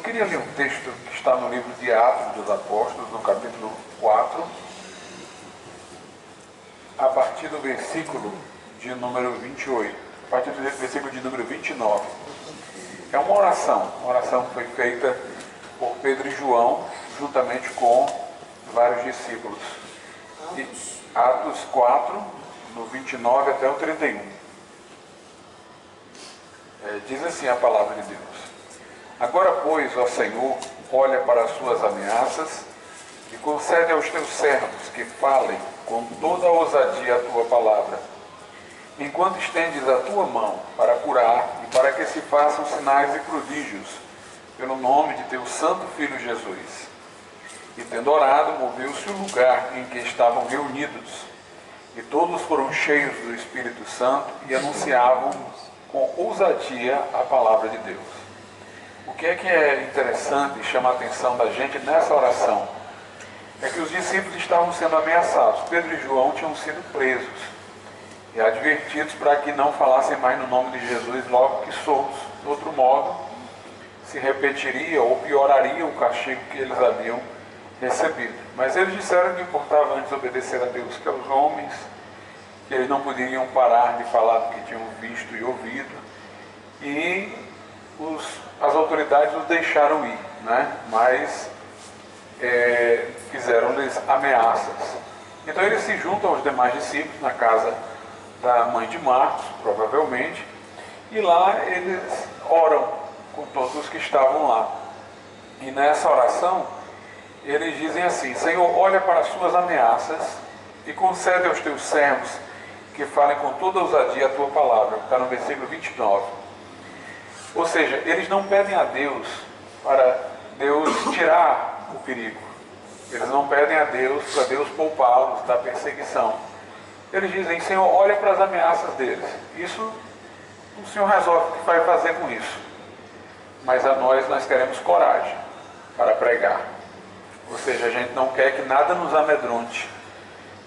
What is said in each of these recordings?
Eu queria ler um texto que está no livro de Atos dos Apóstolos, no capítulo 4, a partir do versículo de número 28, a partir do versículo de número 29. É uma oração que foi feita por Pedro e João, juntamente com vários discípulos. E Atos 4, no 29 até o 31. Diz assim a palavra de Deus: Agora, pois, ó Senhor, olha para as suas ameaças e concede aos teus servos que falem com toda a ousadia a tua palavra, enquanto estendes a tua mão para curar e para que se façam sinais e prodígios pelo nome de teu santo Filho Jesus. E tendo orado, moveu-se o lugar em que estavam reunidos, e todos foram cheios do Espírito Santo e anunciavam com ousadia a palavra de Deus. O que é interessante e chama a atenção da gente nessa oração é que os discípulos estavam sendo ameaçados. Pedro e João tinham sido presos e advertidos para que não falassem mais no nome de Jesus logo que soltos. De outro modo, se repetiria ou pioraria o castigo que eles haviam recebido. Mas eles disseram que importava antes obedecer a Deus que aos homens, que eles não poderiam parar de falar do que tinham visto e ouvido, e as autoridades os deixaram ir, né? Mas fizeram-lhes ameaças. Então eles se juntam aos demais discípulos na casa da mãe de Marcos, provavelmente, e lá eles oram com todos os que estavam lá. E nessa oração eles dizem assim: Senhor, olha para as suas ameaças e concede aos teus servos que falem com toda ousadia a tua palavra. Está no versículo 29. Ou seja, eles não pedem a Deus para Deus tirar o perigo. Eles não pedem a Deus para Deus poupá-los da perseguição. Eles dizem: Senhor, olha para as ameaças deles. Isso o Senhor resolve o que vai fazer com isso. Mas a nós queremos coragem para pregar. Ou seja, a gente não quer que nada nos amedronte.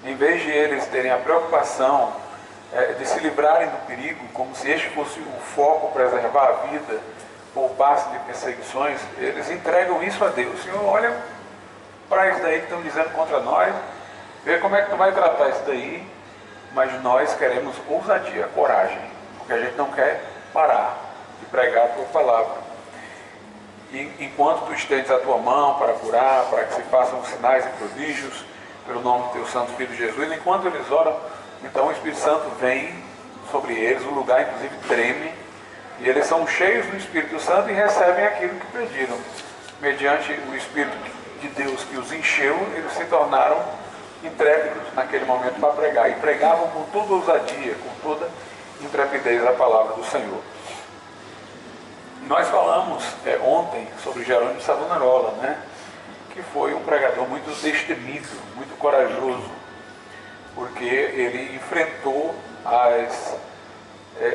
Em vez de eles terem a preocupação de se livrarem do perigo, como se este fosse o foco, preservar a vida, poupar-se de perseguições, eles entregam isso a Deus. Senhor, olha para isso daí que estão dizendo contra nós, vê como é que tu vai tratar isso daí, mas nós queremos ousadia, coragem, porque a gente não quer parar de pregar a tua palavra. E enquanto tu estendes a tua mão para curar, para que se façam sinais e prodígios pelo nome do teu santo Filho Jesus, enquanto eles oram, então o Espírito Santo vem sobre eles, o lugar inclusive treme, e eles são cheios do Espírito Santo e recebem aquilo que pediram. Mediante o Espírito de Deus que os encheu, eles se tornaram intrépidos naquele momento para pregar, e pregavam com toda ousadia, com toda intrepidez a palavra do Senhor. Nós falamos ontem sobre Jerônimo de Savonarola, né? Que foi um pregador muito destemido, muito corajoso, porque ele enfrentou as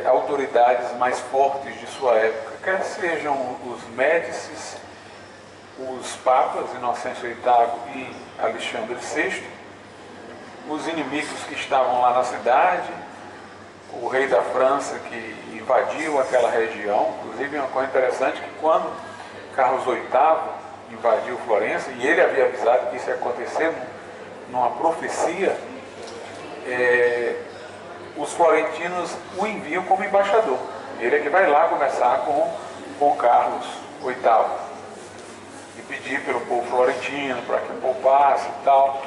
autoridades mais fortes de sua época, quer sejam os Médicis, os papas Inocêncio VIII e Alexandre VI, os inimigos que estavam lá na cidade, o rei da França que invadiu aquela região. Inclusive, uma coisa interessante, que quando Carlos VIII invadiu Florença, e ele havia avisado que isso ia acontecer numa profecia, os florentinos o enviam como embaixador. Ele é que vai lá conversar com Carlos VIII e pedir pelo povo florentino para que poupasse e tal,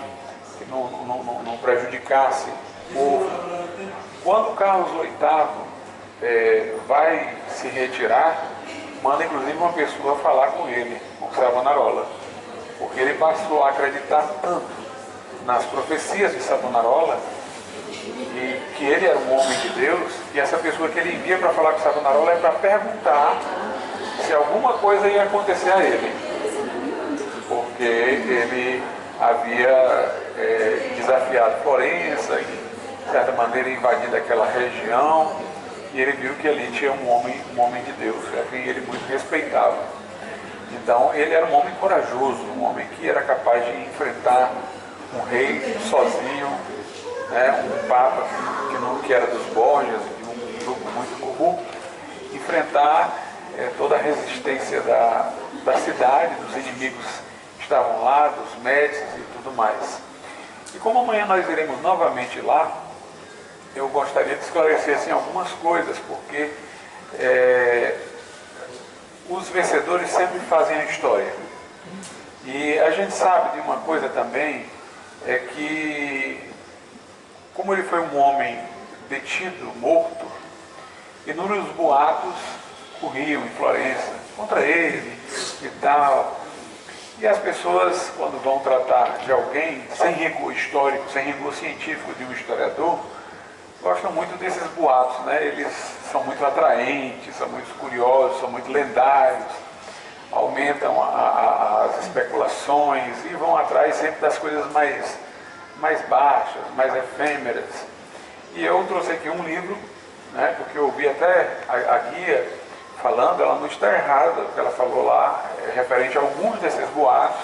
que não prejudicasse o povo. Quando Carlos VIII vai se retirar, manda inclusive uma pessoa falar com ele, com Savonarola, porque ele passou a acreditar tanto nas profecias de Savonarola, e que ele era um homem de Deus, e essa pessoa que ele envia para falar com Savonarola é para perguntar se alguma coisa ia acontecer a ele, porque ele havia desafiado Florença, e de certa maneira invadido aquela região, e ele viu que ali tinha um homem de Deus, a quem ele muito respeitava. Então ele era um homem corajoso, um homem que era capaz de enfrentar um rei sozinho, né, um papa que era dos Borgias, de um grupo muito corrupto, enfrentar toda a resistência da cidade, dos inimigos que estavam lá, dos Médicis e tudo mais. E como amanhã nós iremos novamente lá, eu gostaria de esclarecer assim, algumas coisas, porque os vencedores sempre fazem a história. E a gente sabe de uma coisa também, é que como ele foi um homem detido, morto, inúmeros boatos corriam em Florença contra ele e tal. E as pessoas, quando vão tratar de alguém, sem rigor histórico, sem rigor científico de um historiador, gostam muito desses boatos, né? Eles são muito atraentes, são muito curiosos, são muito lendários, aumentam as especulações e vão atrás sempre das coisas mais baixas, mais efêmeras. E eu trouxe aqui um livro, né? Porque eu ouvi até a guia falando, ela não está errada, o que ela falou lá é referente a alguns desses boatos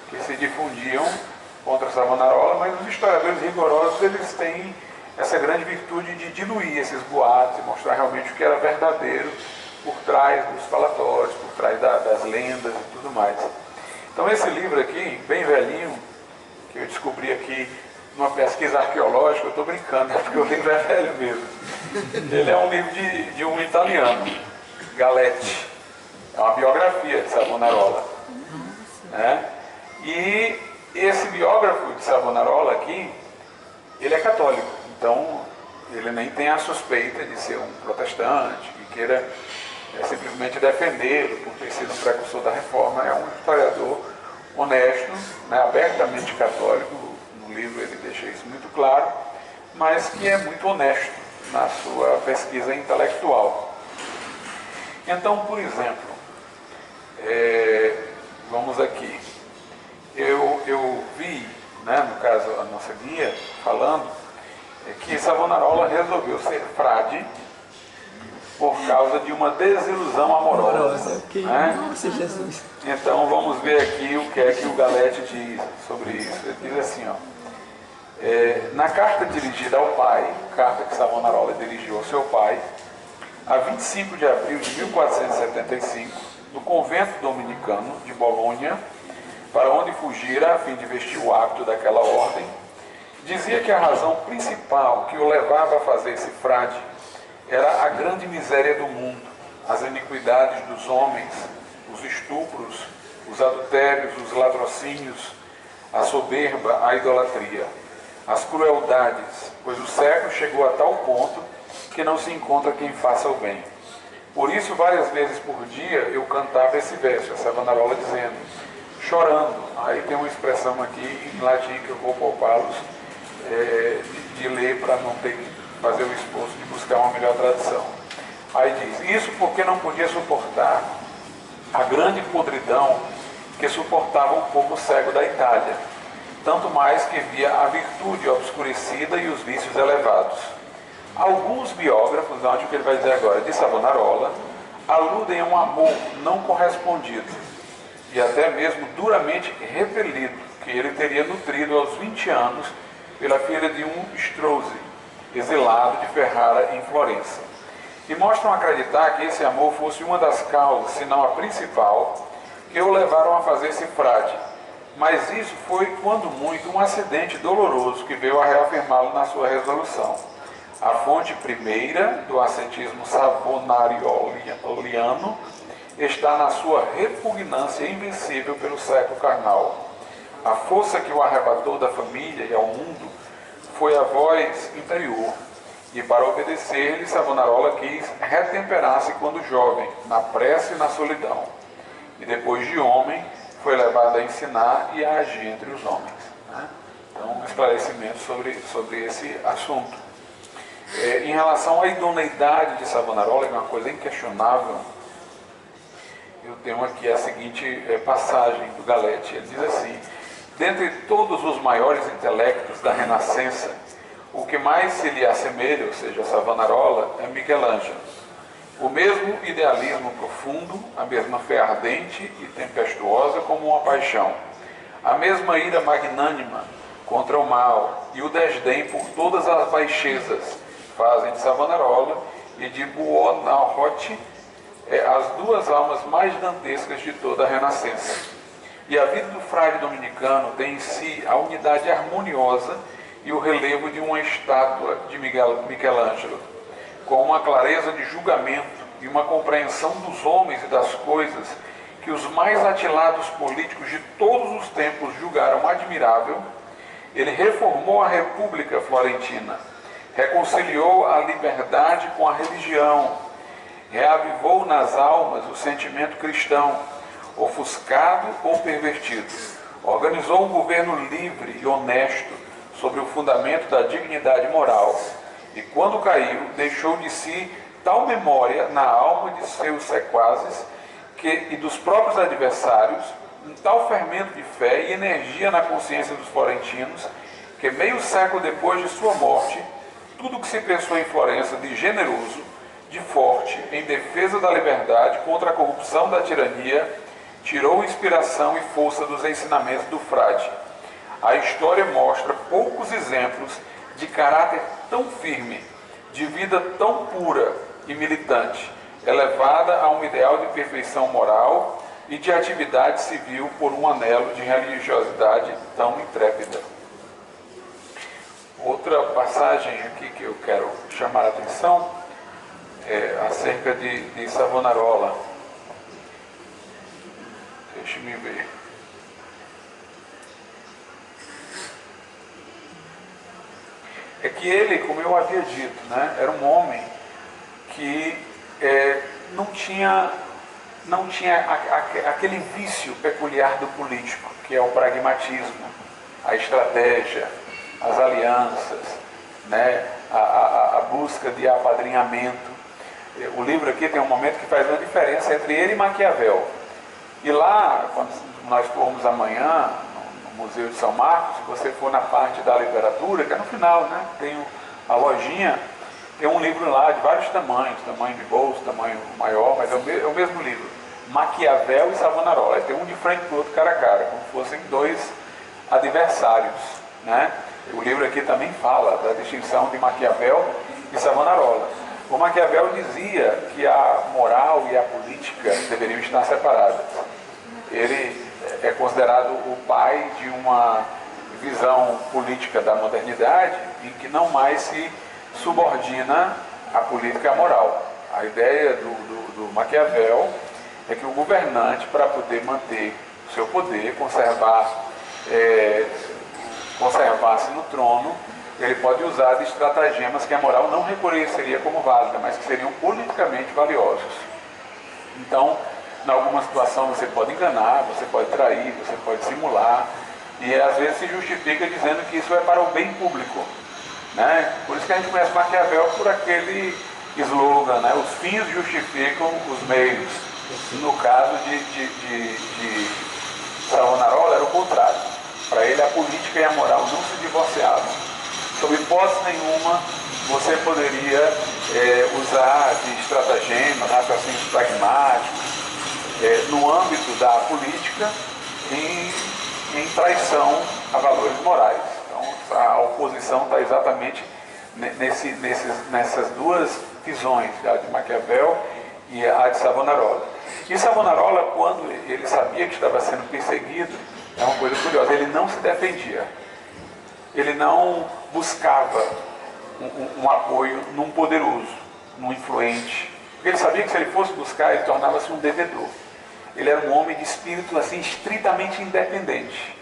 que se difundiam contra Savonarola, mas os historiadores rigorosos, eles têm essa grande virtude de diluir esses boatos e mostrar realmente o que era verdadeiro por trás dos falatórios, por trás das lendas e tudo mais. Então esse livro aqui, bem velhinho, que eu descobri aqui numa pesquisa arqueológica, eu estou brincando, né, porque o livro é velho mesmo. Ele é um livro de um italiano, Galetti. É uma biografia de Savonarola. Né? E esse biógrafo de Savonarola aqui, ele é católico. Então, ele nem tem a suspeita de ser um protestante, que queira simplesmente defendê-lo por ter sido um precursor da reforma. É um historiador honesto, né, abertamente católico, no livro ele deixa isso muito claro, mas que é muito honesto na sua pesquisa intelectual. Então, por exemplo, vamos aqui, eu vi, né, no caso a nossa guia, falando que Savonarola resolveu ser frade por causa de uma desilusão amorosa. Né? Nossa, Jesus. Então vamos ver aqui o que é que o Galetti diz sobre isso. Ele diz assim, ó, na carta dirigida ao pai, carta que Savonarola dirigiu ao seu pai, a 25 de abril de 1475, do convento dominicano de Bolonha, para onde fugira a fim de vestir o hábito daquela ordem, dizia que a razão principal que o levava a fazer-se frade era a grande miséria do mundo, as iniquidades dos homens, os estupros, os adultérios, os latrocínios, a soberba, a idolatria, as crueldades, pois o século chegou a tal ponto que não se encontra quem faça o bem. Por isso, várias vezes por dia, eu cantava esse verso, a Savonarola dizendo, chorando. Aí tem uma expressão aqui em latim que eu vou poupá-los de ler para não ter que fazer o esforço de buscar uma melhor tradução. Aí diz, isso porque não podia suportar a grande podridão que suportava o povo cego da Itália, tanto mais que via a virtude obscurecida e os vícios elevados. Alguns biógrafos, acho que ele vai dizer agora, de Savonarola, aludem a um amor não correspondido e até mesmo duramente repelido, que ele teria nutrido aos 20 anos pela filha de um Strozzi, exilado de Ferrara em Florença. E mostram acreditar que esse amor fosse uma das causas, se não a principal, que o levaram a fazer-se frade. Mas isso foi, quando muito, um acidente doloroso que veio a reafirmá-lo na sua resolução. A fonte primeira do ascetismo savonarioliano está na sua repugnância invencível pelo século carnal. A força que o arrebatou da família e ao mundo foi a voz interior, e para obedecer-lhe Savonarola quis retemperar-se quando jovem, na prece e na solidão, e depois de homem foi levado a ensinar e a agir entre os homens. Né? Então, um esclarecimento sobre esse assunto. Em relação à idoneidade de Savonarola, que é uma coisa inquestionável, eu tenho aqui a seguinte passagem do Galetti. Ele diz assim, dentre todos os maiores intelectos da Renascença, o que mais se lhe assemelha, ou seja, Savonarola, é Michelangelo. O mesmo idealismo profundo, a mesma fé ardente e tempestuosa como uma paixão, a mesma ira magnânima contra o mal e o desdém por todas as baixezas fazem de Savonarola e de Buonarroti as duas almas mais dantescas de toda a Renascença. E a vida do frade dominicano tem em si a unidade harmoniosa e o relevo de uma estátua de Michelangelo, com uma clareza de julgamento e uma compreensão dos homens e das coisas que os mais atilados políticos de todos os tempos julgaram admirável. Ele reformou a República Florentina, reconciliou a liberdade com a religião, reavivou nas almas o sentimento cristão, ofuscado ou pervertido, organizou um governo livre e honesto sobre o fundamento da dignidade moral, e quando caiu, deixou de si tal memória na alma de seus sequazes e dos próprios adversários, um tal fermento de fé e energia na consciência dos florentinos, que meio século depois de sua morte, tudo o que se pensou em Florença de generoso, de forte, em defesa da liberdade contra a corrupção da tirania, tirou inspiração e força dos ensinamentos do frade. A história mostra poucos exemplos de caráter tão firme, de vida tão pura e militante, elevada a um ideal de perfeição moral e de atividade civil por um anelo de religiosidade tão intrépida. Outra passagem aqui que eu quero chamar a atenção é acerca de Savonarola. Deixe-me ver. É que ele, como eu havia dito, né, era um homem que não tinha aquele vício peculiar do político, que é o pragmatismo, a estratégia, as alianças, né, a busca de apadrinhamento. O livro aqui tem um momento que faz uma diferença entre ele e Maquiavel. E lá, quando nós formos amanhã no Museu de São Marcos, se você for na parte da literatura, que é no final, né, tem a lojinha, tem um livro lá de vários tamanhos, tamanho de bolso, tamanho maior, mas é o mesmo livro, Maquiavel e Savonarola. Tem um de frente para o outro, cara a cara, como se fossem dois adversários, né? O livro aqui também fala da distinção de Maquiavel e Savonarola. O Maquiavel dizia que a moral e a política deveriam estar separadas. Ele é considerado o pai de uma visão política da modernidade em que não mais se subordina a política à moral. A ideia do Maquiavel é que o governante, para poder manter o seu poder, conservar-se no trono, ele pode usar de estratagemas que a moral não reconheceria como válida, mas que seriam politicamente valiosos. Então, em alguma situação você pode enganar, você pode trair, você pode simular, e às vezes se justifica dizendo que isso é para o bem público, né? Por isso que a gente conhece Maquiavel por aquele slogan, né? Os fins justificam os meios. No caso de Savonarola era o contrário. Para ele a política e a moral não se divorciavam. Sob hipótese nenhuma você poderia usar de estratagemas, raciocínios pragmáticos, no âmbito da política, em traição a valores morais. Então a oposição está exatamente nessas duas visões, a de Maquiavel e a de Savonarola. E Savonarola, quando ele sabia que estava sendo perseguido, é uma coisa curiosa, ele não se defendia. Ele não buscava um apoio num poderoso, num influente. Porque ele sabia que se ele fosse buscar, ele tornava-se um devedor. Ele era um homem de espírito assim, estritamente independente.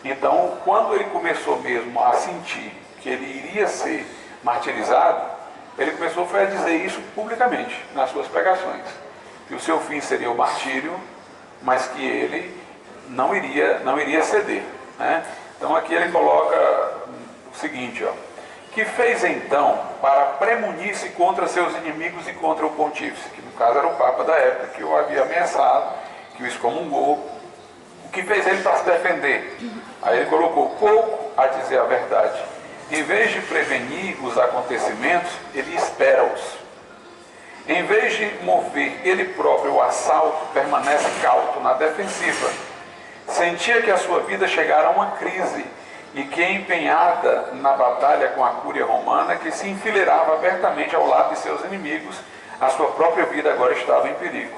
Então, quando ele começou mesmo a sentir que ele iria ser martirizado, ele começou a dizer isso publicamente, nas suas pregações. Que o seu fim seria o martírio, mas que ele não iria ceder, né? Então aqui ele coloca o seguinte, ó: que fez então para premunir-se contra seus inimigos e contra o pontífice, que no caso era o Papa da época, que o havia ameaçado, que o excomungou. O que fez ele para se defender? Aí ele colocou: pouco a dizer a verdade. Em vez de prevenir os acontecimentos, ele espera-os. Em vez de mover ele próprio o assalto, permanece cauto na defensiva. Sentia que a sua vida chegara a uma crise e que, empenhada na batalha com a Cúria Romana, que se enfileirava abertamente ao lado de seus inimigos, a sua própria vida agora estava em perigo.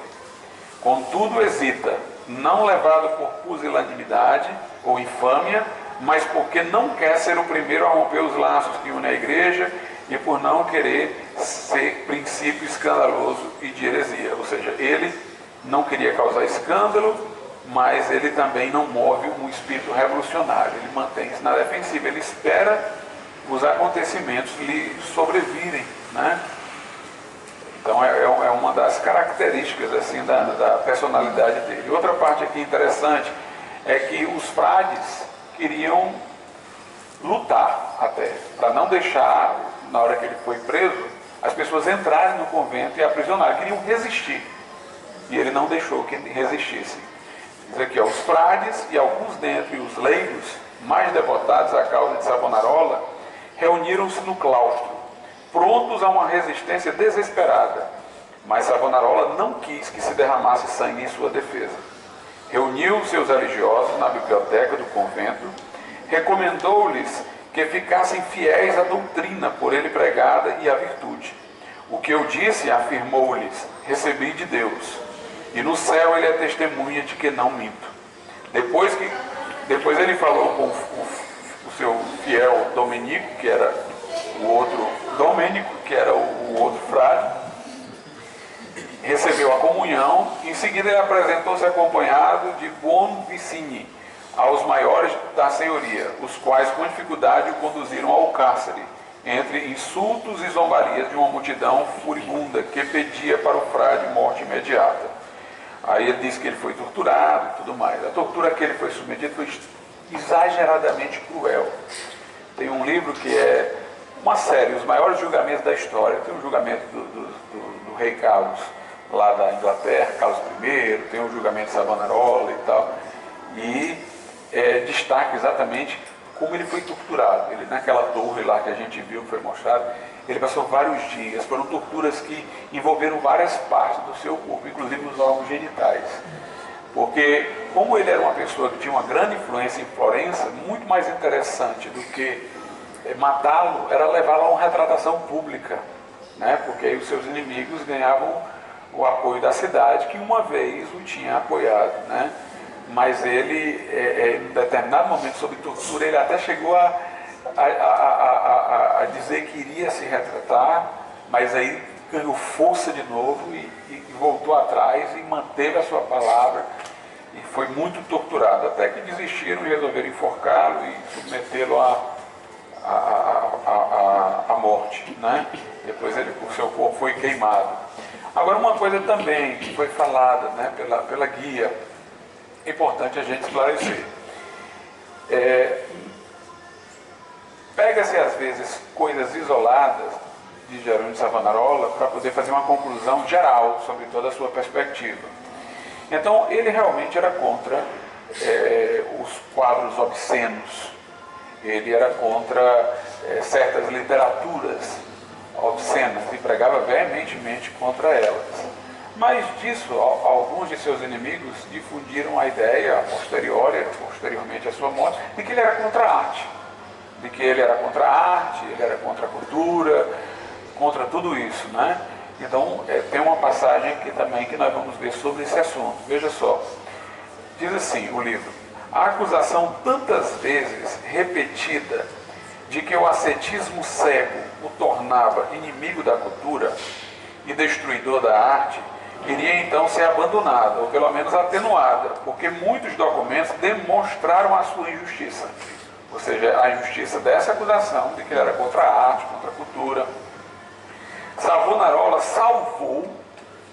Contudo hesita, não levado por pusilanimidade ou infâmia, mas porque não quer ser o primeiro a romper os laços que unem a igreja e por não querer ser princípio escandaloso e de heresia. Ou seja, ele não queria causar escândalo, mas ele também não move um espírito revolucionário, ele mantém-se na defensiva, ele espera os acontecimentos lhe sobrevirem, né? Então é uma das características assim, da personalidade dele. Outra parte aqui interessante é que os frades queriam lutar até, para não deixar, na hora que ele foi preso, as pessoas entrarem no convento e aprisionarem, queriam resistir. E ele não deixou que resistissem. Diz aqui, os frades e alguns dentre os leigos mais devotados à causa de Savonarola reuniram-se no claustro, prontos a uma resistência desesperada. Mas Savonarola não quis que se derramasse sangue em sua defesa. Reuniu seus religiosos na biblioteca do convento, recomendou-lhes que ficassem fiéis à doutrina por ele pregada e à virtude. O que eu disse, afirmou-lhes, recebi de Deus, e no céu ele é testemunha de que não minto. Depois ele falou com o seu fiel Domenico, que era o outro Domênico, que era o outro frade, recebeu a comunhão. Em seguida ele apresentou-se acompanhado de Buonvicini aos maiores da senhoria, os quais com dificuldade o conduziram ao cárcere, entre insultos e zombarias de uma multidão furibunda que pedia para o frade morte imediata. Aí ele diz que ele foi torturado e tudo mais. A tortura que ele foi submetido foi exageradamente cruel. Tem um livro que é uma série, os maiores julgamentos da história. Tem o julgamento do rei Carlos, lá da Inglaterra, Carlos I, tem o julgamento de Savonarola e tal. E destaca exatamente como ele foi torturado. Ele, naquela torre lá que a gente viu, que foi mostrado, ele passou vários dias. Foram torturas que envolveram várias partes do seu corpo, inclusive os órgãos genitais. Porque, como ele era uma pessoa que tinha uma grande influência em Florença, muito mais interessante do que matá-lo era levá-lo a uma retratação pública, né? Porque aí os seus inimigos ganhavam o apoio da cidade, que uma vez o tinha apoiado, né? Mas ele, em determinado momento, sob tortura, ele até chegou a dizer que iria se retratar, mas aí ganhou força de novo e voltou atrás e manteve a sua palavra e foi muito torturado, até que desistiram e resolveram enforcá-lo e submetê-lo à morte, né? Depois o seu corpo foi queimado. Agora, uma coisa também que foi falada, né, pela guia, é importante a gente esclarecer. Pega-se às vezes coisas isoladas de Jerônimo de Savonarola para poder fazer uma conclusão geral sobre toda a sua perspectiva. Então, ele realmente era contra os quadros obscenos, ele era contra certas literaturas obscenas e pregava veementemente contra elas. Mas disso, alguns de seus inimigos difundiram a ideia posteriormente à sua morte, de que ele era contra a arte. De que ele era contra a arte, ele era contra a cultura, contra tudo isso, né? Então, tem uma passagem aqui também que nós vamos ver sobre esse assunto. Veja só, diz assim o livro: a acusação tantas vezes repetida de que o ascetismo cego o tornava inimigo da cultura e destruidor da arte, iria então ser abandonada, ou pelo menos atenuada, porque muitos documentos demonstraram a sua injustiça. Ou seja, a injustiça dessa acusação de que ele era contra a arte, contra a cultura. Savonarola salvou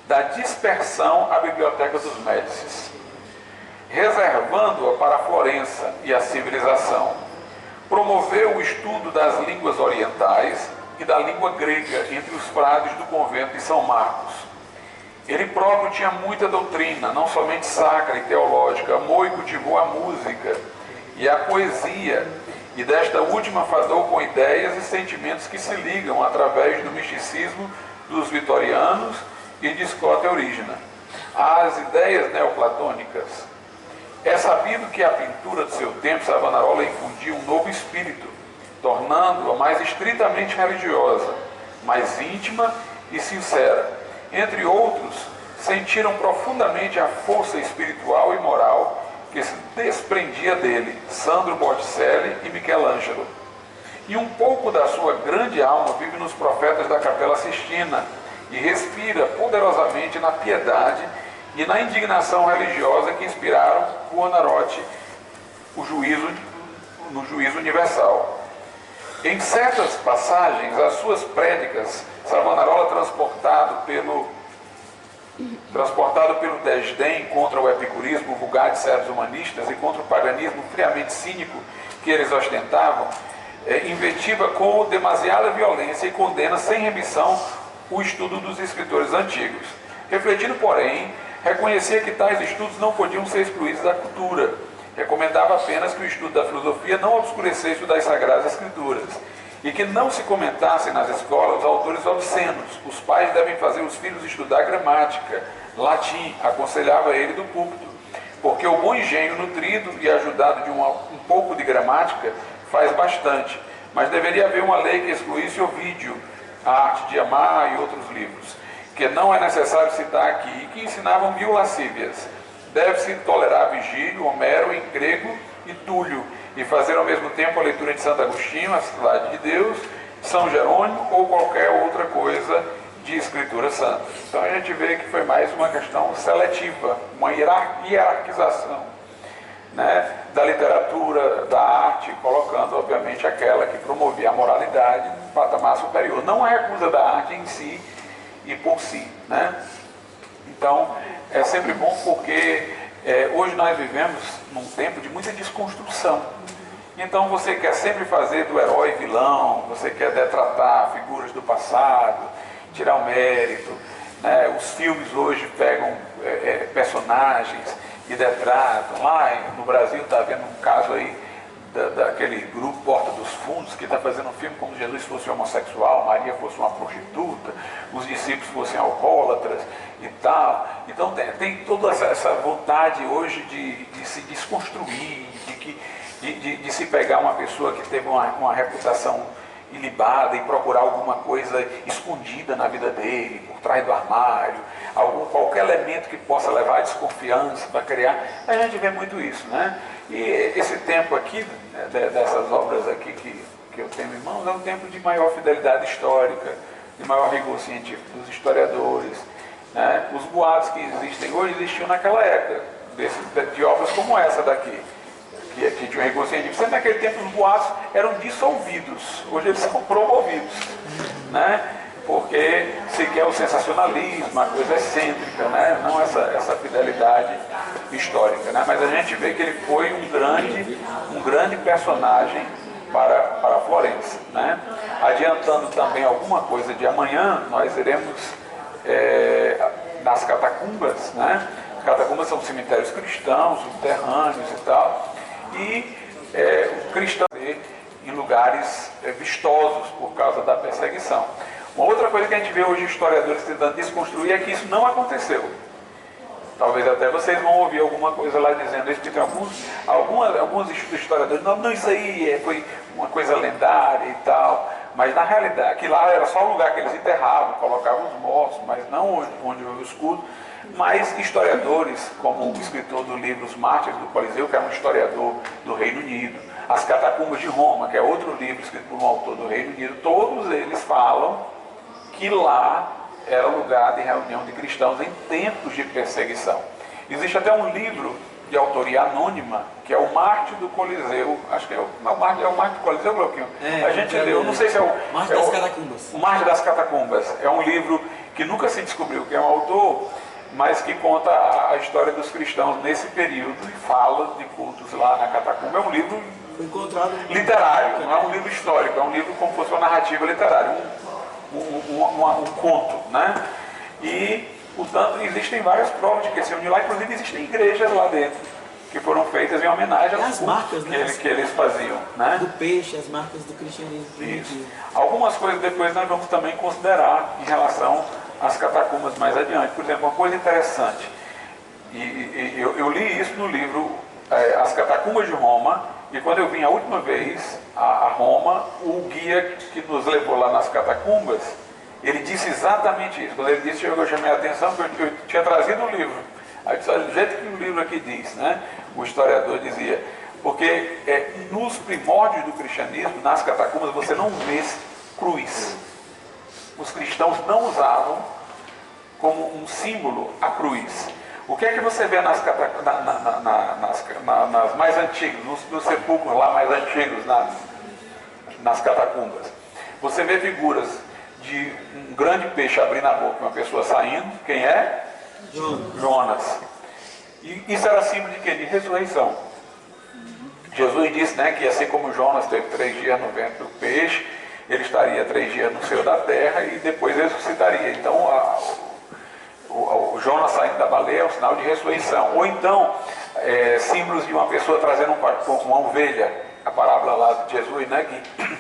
da dispersão a Biblioteca dos Médicis, reservando-a para a Florença e a civilização. Promoveu o estudo das línguas orientais e da língua grega entre os frades do convento de São Marcos. Ele próprio tinha muita doutrina, não somente sacra e teológica, amou e cultivou a música e a poesia, e desta última fadou com ideias e sentimentos que se ligam através do misticismo dos vitorianos e de Scott Origina às ideias neoplatônicas. É sabido que a pintura do seu tempo, Savonarola infundiu um novo espírito, tornando-a mais estritamente religiosa, mais íntima e sincera, Entre outros, sentiram profundamente a força espiritual e moral que se desprendia dele, Sandro Botticelli e Michelangelo. E um pouco da sua grande alma vive nos profetas da Capela Sistina e respira poderosamente na piedade e na indignação religiosa que inspiraram Buonarroti no juízo universal. Em certas passagens, as suas prédicas, Savonarola transportado pelo desdém contra o epicurismo vulgar de certos humanistas e contra o paganismo friamente cínico que eles ostentavam, invetiva com demasiada violência e condena sem remissão o estudo dos escritores antigos. Refletindo, porém, reconhecia que tais estudos não podiam ser excluídos da cultura. Recomendava apenas que o estudo da filosofia não obscurecesse o das Sagradas Escrituras e que não se comentassem nas escolas os autores obscenos. Os pais devem fazer os filhos estudar gramática, latim, aconselhava ele do púlpito, porque o bom engenho nutrido e ajudado de um pouco de gramática faz bastante, mas deveria haver uma lei que excluísse Ovídio, A Arte de Amar e outros livros, que não é necessário citar aqui, e que ensinavam 1000 lascívias. Deve-se tolerar Vigílio, Homero em grego e Túlio, e fazer ao mesmo tempo a leitura de Santo Agostinho, a Cidade de Deus, São Jerônimo ou qualquer outra coisa de escritura santa. Então a gente vê que foi mais uma questão seletiva, uma hierarquização, né, da literatura, da arte, colocando obviamente aquela que promovia a moralidade num patamar superior. Não a recusa da arte em si e por si, né? Então é sempre bom porque hoje nós vivemos num tempo de muita desconstrução. Então você quer sempre fazer do herói vilão, você quer detratar figuras do passado, tirar o mérito, né? Os filmes hoje pegam personagens e detratam. Lá no Brasil está havendo um caso aí daquele grupo Porta dos Fundos que está fazendo um filme como se Jesus fosse homossexual, Maria fosse uma prostituta, os discípulos fossem alcoólatras e tal. Então tem toda essa vontade hoje de se desconstruir, de se pegar uma pessoa que teve uma reputação ilibada e procurar alguma coisa escondida na vida dele, por trás do armário, qualquer elemento que possa levar a desconfiança para criar. A gente vê muito isso, né? E esse tempo aqui, dessas obras aqui que eu tenho em mãos, é um tempo de maior fidelidade histórica, de maior rigor científico dos historiadores, né? Os boatos que existem hoje existiam naquela época, de obras como essa daqui, que tinha um rigor científico. Sempre naquele tempo os boatos eram dissolvidos, hoje eles são promovidos, né? Porque se quer o sensacionalismo, a coisa excêntrica, né? Não essa fidelidade histórica, né? Mas a gente vê que ele foi um grande personagem para a Florença, né? Adiantando também alguma coisa de amanhã, nós iremos nas catacumbas, né? As catacumbas são cemitérios cristãos, subterrâneos e tal, e o cristão em lugares vistosos por causa da perseguição. Uma outra coisa que a gente vê hoje historiadores tentando desconstruir é que isso não aconteceu. Talvez até vocês vão ouvir alguma coisa lá dizendo isso, porque tem alguns historiadores, não, isso aí foi uma coisa lendária e tal, mas na realidade, aquilo lá era só o lugar que eles enterravam, colocavam os mortos, mas não onde houve o escudo. Mas historiadores, como o escritor do livro Os Mártires do Coliseu, que é um historiador do Reino Unido, As Catacumbas de Roma, que é outro livro escrito por um autor do Reino Unido, todos eles falam que lá era lugar de reunião de cristãos em tempos de perseguição. Existe até um livro de autoria anônima, que é o Mártir do Coliseu. Acho que é o Mártir do Coliseu, Glauquinho? A gente leu, não sei se é o... Mártir das Catacumbas. O Mártir das Catacumbas. É um livro que nunca se descobriu quem é o autor, mas que conta a história dos cristãos nesse período e fala de cultos lá na catacumba. É um livro literário, não é um livro histórico, é um livro como se fosse uma narrativa literária, um conto, né? E, portanto, existem várias provas de que se uniu lá, inclusive existem igrejas lá dentro que foram feitas em homenagem aos marcas, né? que eles faziam, né? Do peixe, as marcas do cristianismo. Isso. Algumas coisas depois nós vamos também considerar em relação às catacumbas mais adiante. Por exemplo, uma coisa interessante, eu li isso no livro As Catacumbas de Roma, e quando eu vim a última vez a Roma, o guia que nos levou lá nas catacumbas, Ele disse exatamente isso. Quando ele disse, eu chamei a atenção porque eu tinha trazido o livro. Aí disse, olha, do jeito que o livro aqui diz, né? O historiador dizia, porque nos primórdios do cristianismo, nas catacumbas, você não vê cruz. Os cristãos não usavam como um símbolo a cruz. O que é que você vê nas mais antigas, nos sepulcros lá mais antigos, nas catacumbas? Você vê figuras de um grande peixe abrindo a boca, uma pessoa saindo. Quem é? Jonas. E isso era símbolo de quê? De ressurreição. Jesus disse, né, que assim como Jonas teve 3 dias no ventre do peixe, ele estaria 3 dias no seio da terra e depois ressuscitaria. Então o Jonas saindo da baleia é um sinal de ressurreição. Ou então símbolos de uma pessoa trazendo uma ovelha. A parábola lá de Jesus, né, que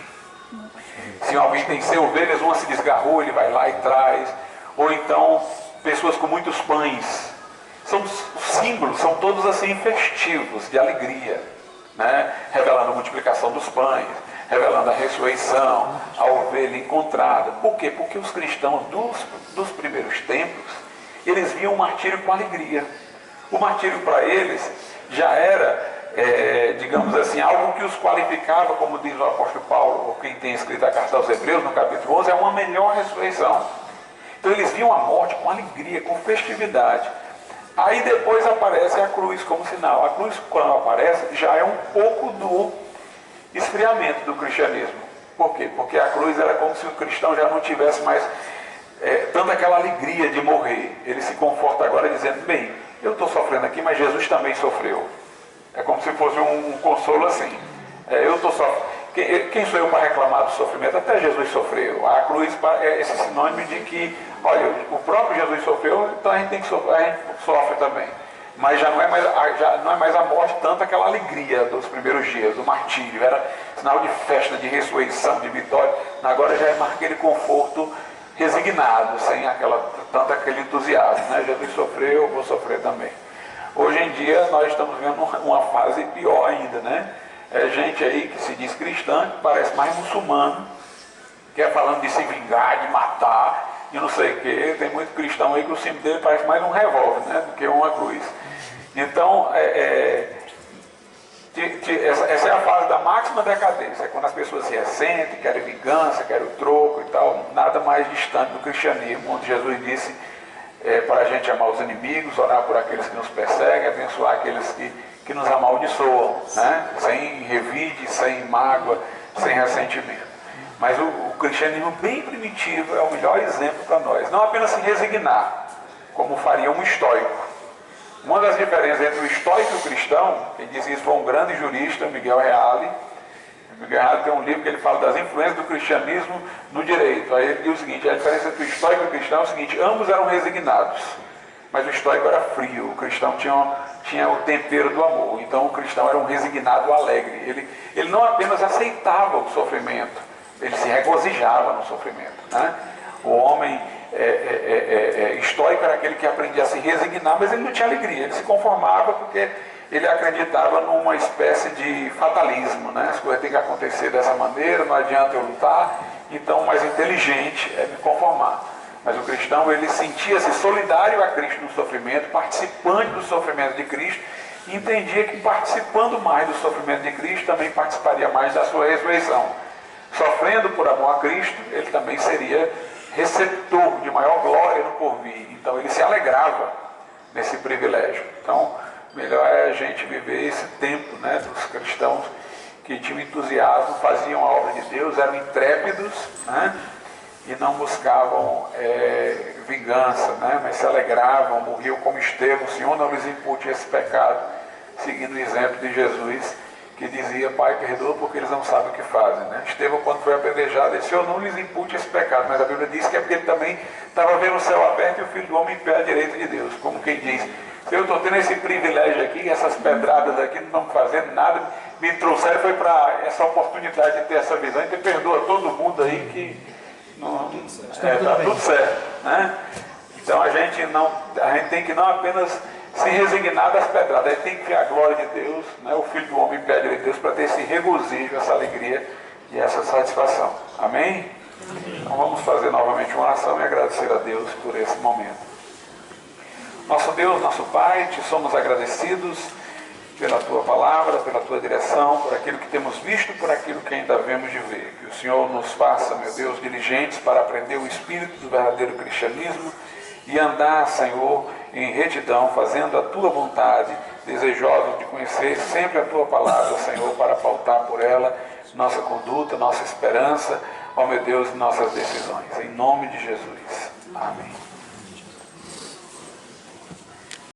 se alguém tem 100 ovelhas, uma se desgarrou, ele vai lá e traz. Ou então pessoas com muitos pães. Os símbolos são todos assim festivos, de alegria, né? Revelando a multiplicação dos pães, revelando a ressurreição, a ovelha encontrada. Por quê? Porque os cristãos dos primeiros tempos, eles viam o martírio com alegria. O martírio para eles já era, digamos assim, algo que os qualificava, como diz o apóstolo Paulo, ou quem tem escrito a carta aos Hebreus, no capítulo 11, é uma melhor ressurreição. Então eles viam a morte com alegria, com festividade. Aí depois aparece a cruz como sinal. A cruz, quando aparece, já é um pouco do esfriamento do cristianismo. Por quê? Porque a cruz era como se o cristão já não tivesse mais tanta aquela alegria de morrer. Ele se conforta agora dizendo, bem, eu estou sofrendo aqui, mas Jesus também sofreu. É como se fosse um consolo assim. Eu estou sofrendo. Quem sou eu para reclamar do sofrimento? Até Jesus sofreu. A cruz é esse sinônimo de que, olha, o próprio Jesus sofreu, então a gente tem que sofrer, a gente sofre também. Mas já não é mais a morte, tanto aquela alegria dos primeiros dias, do martírio. Era sinal de festa, de ressurreição, de vitória. Agora já é mais aquele conforto resignado, sem tanto aquele entusiasmo, né? Jesus sofreu, eu vou sofrer também. Hoje em dia nós estamos vendo uma fase pior ainda, né? Gente aí que se diz cristã, que parece mais muçulmano, que é falando de se vingar, de matar, e não sei o que. Tem muito cristão aí que o símbolo dele parece mais um revólver, né, do que uma cruz. Então, essa é a fase da máxima decadência, é quando as pessoas se ressentem, querem vingança, querem o troco e tal, nada mais distante do cristianismo, onde Jesus disse para a gente amar os inimigos, orar por aqueles que nos perseguem, abençoar aqueles que nos amaldiçoam, né? Sem revide, sem mágoa, sem ressentimento. Mas o cristianismo bem primitivo é o melhor exemplo para nós. Não apenas se resignar, como faria um estoico. Uma das diferenças entre o estoico e o cristão, quem disse isso foi um grande jurista, Miguel Reale. Miguel Reale tem um livro que ele fala das influências do cristianismo no direito. Aí ele diz o seguinte, a diferença entre o estoico e o cristão é o seguinte, ambos eram resignados. Mas o estoico era frio, o cristão tinha o tempero do amor. Então o cristão era um resignado alegre. Ele não apenas aceitava o sofrimento, ele se regozijava no sofrimento, né? O homem estoico era aquele que aprendia a se resignar, mas ele não tinha alegria, ele se conformava porque ele acreditava numa espécie de fatalismo, né? As coisas têm que acontecer dessa maneira, não adianta eu lutar, então o mais inteligente é me conformar. Mas o cristão, ele sentia-se solidário a Cristo no sofrimento, participante do sofrimento de Cristo, e entendia que participando mais do sofrimento de Cristo, também participaria mais da sua ressurreição. Sofrendo por amor a Cristo, ele também seria receptor de maior glória no porvir. Então ele se alegrava nesse privilégio. Então, melhor é a gente viver esse tempo, né, dos cristãos que tinham entusiasmo, faziam a obra de Deus, eram intrépidos, né? E não buscavam vingança, né? Mas se alegravam, morriam como Estevão. O Senhor não lhes impute esse pecado, seguindo o exemplo de Jesus, que dizia, Pai, perdoa porque eles não sabem o que fazem, né? Estevão, quando foi apedrejado, disse, Senhor, não lhes impute esse pecado, mas a Bíblia diz que é porque ele também estava vendo o céu aberto e o Filho do Homem em pé à direita de Deus, como quem diz, se eu estou tendo esse privilégio aqui, essas pedradas aqui não estão fazendo nada, me trouxeram foi para essa oportunidade de ter essa visão, então perdoa todo mundo aí que está tudo certo, né? Então a gente tem que não apenas se resignar das pedradas, a gente tem que ver a glória de Deus, né? O Filho do Homem pede de Deus para ter esse regozijo, essa alegria e essa satisfação. Amém? Então vamos fazer novamente uma oração e agradecer a Deus por esse momento. Nosso Deus, nosso Pai, te somos agradecidos pela Tua palavra, pela Tua direção, por aquilo que temos visto, por aquilo que ainda havemos de ver. Que o Senhor nos faça, meu Deus, diligentes para aprender o espírito do verdadeiro cristianismo e andar, Senhor, em retidão, fazendo a Tua vontade, desejosos de conhecer sempre a Tua palavra, Senhor, para pautar por ela nossa conduta, nossa esperança, ó meu Deus, nossas decisões. Em nome de Jesus. Amém.